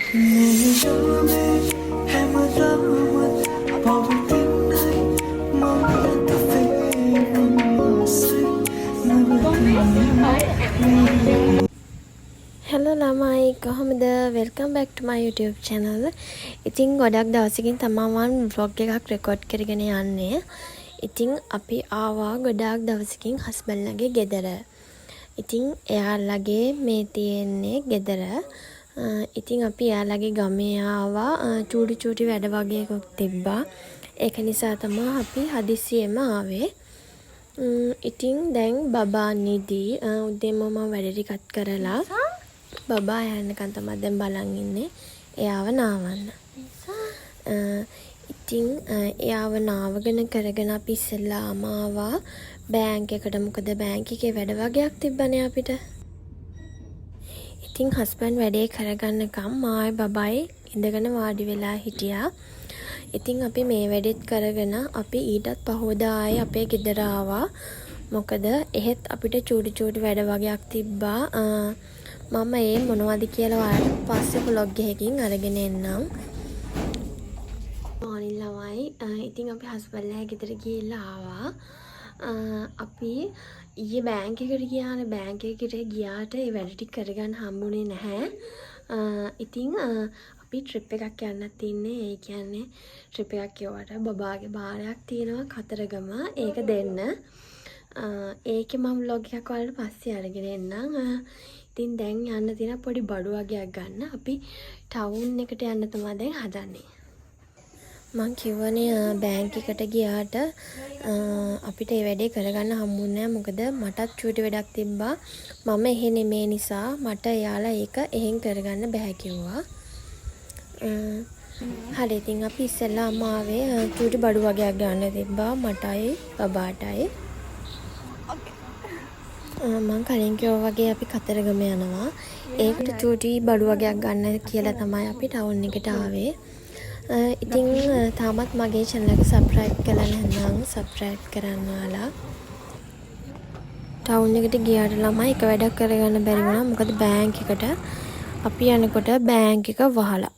Hello lamai කොහොමද welcome back to my YouTube channel. ඉතින් ගොඩක් දවසකින් තමයි මම vlog එකක් record කරගෙන යන්නේ. ඉතින් අපි ආවා ගොඩක් දවසකින් husband ලගේ ගෙදර. ඉතින් එයාලගේ මේ තියෙන්නේ ගෙදර. ඉතින් අපි එයාලගේ ගමේ ආවා චූටි වැඩ වගේකුත් තිබ්බා. ඒක නිසා තමයි අපි හදිස්සියෙම ආවේ. ඉතින් දැන් බබා නිදි උදේම මම වැඩ ටිකක් කරලා බබා යන්නකන් තමයි දැන් බලන් ඉන්නේ එයාව නාවන්න. ඉතින් එයාව නාවගෙන කරගෙන අපි ඉස්සෙල්ලාම ආවා බැංක් එකට. මොකද බැංක් එකේ වැඩ වගේක් තිබ්බනේ අපිට. ඉතින් හස්බන්ඩ් වැඩේ කරගන්නකම් මායි බබයි ඉඳගෙන වාඩි වෙලා හිටියා. ඉතින් අපි මේ වැඩෙත් කරගෙන අපි ඊටත් පහෝදා ආයේ අපේ ගෙදර ආවා. මොකද එහෙත් අපිට චූටි වැඩ වගේක් තිබ්බා. මම ඒ මොනවද කියලා ඔයාලට පස්සේ vlog එකකින් අරගෙන එන්නම්. morning ළමයි. ඉතින් අපි හස්බන්ඩ්ලා ගෙදර ගිහිල්ලා ආවා. අපි ඊයේ බැංක් එකට ගියානේ. බැංක් එකට ගියාට ඒ වැඩ ටික කරගන්න හම්බුනේ නැහැ. ඉතින් අපි ට්‍රිප් එකක් යන්නත් ඉන්නේ. ඒ කියන්නේ ට්‍රිප් එකක් යවුවට බබාගේ බාරයක් තියෙනවා කතරගම. ඒක දෙන්න. ඒකේ මම vlog එකක් ඔයාලට පස්සේ අරගෙන එන්නම්. ඉතින් දැන් යන්න තියෙන පොඩි බඩු වගේක් ගන්න. අපි ටවුන් එකට යන්න තමයි දැන් හදන්නේ. මං කිව්වනේ බැංක් එකට ගියාට අපිට ඒ වැඩේ කරගන්න හම්බුනේ නැහැ. මොකද මටත් චූටි වැඩක් තිබ්බා. මම එහෙ නෙමේ නිසා මට එයාලා ඒක එහෙන් කරගන්න බෑ කිව්වා. හරි ඉතින් අපි ඉස්සෙල්ලාම ආවේ චූටි බඩු වගේක් ගන්න තිබ්බා මටයි බබාටයි. මං කලින් කිව්වා වගේ අපි කතරගම යනවා. ඒකට චූටි බඩු වගේක් ගන්න කියලා තමයි අපි ටවුන් එකට ආවේ. ඉතින් තාමත් මගේ channel එක subscribe කරලා නැත්නම් subscribe කරන්න ඔයාලා. ටවුන් එකට ගියාට ළමයි එක වැඩක් කරගන්න බැරි වුණා. මොකද බැංක් එකට අපි යනකොට බැංක් එක වහලා.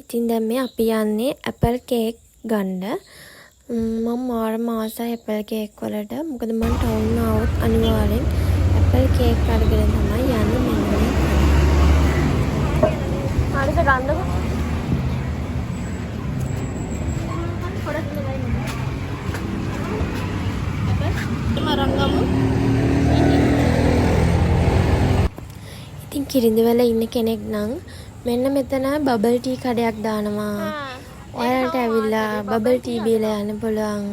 ඉතින් දැන් මේ අපි යන්නේ ඇපල් කේක් ගන්න. මම මාරම ආසයි ඇපල් කේක් වලට. මොකද මම ටවුන් ආවොත් අනිවාර්යෙන් ඇපල් කේක් අරගෙන තමයි යන්නේ මෙන්න මේ. හරිද ගන්නකො? ඉතින් කිරිඳිවැල ඉන්න කෙනෙක් නම් මෙන්න මෙතන බබල් ටී කඩයක් දානවා. ඔයාලට ඇවිල්ලා බබල් ටී බීලා යන්න පුළුවන්.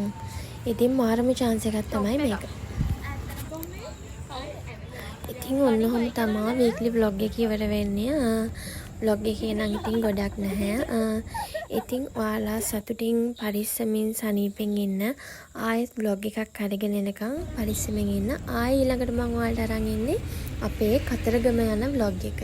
ඉතින් මාරම chance එකක් තමයි මේක. ඉතින් ඔන්නෝම තමයි weekly vlog එක ඉවර වෙන්නේ. vlog එකේ නම් ඉතින් ගොඩක් නැහැ. ඉතින් ඔයාලා සතුටින් පරිස්සමින් සනීපෙන් ඉන්න. ආයෙත් vlog එකක් අරගෙන එනකම් පරිස්සමින් ඉන්න. ආයෙ ඊළඟට මම ඔයාලට අරන් ඉන්නේ අපේ කතරගම යන vlog එක.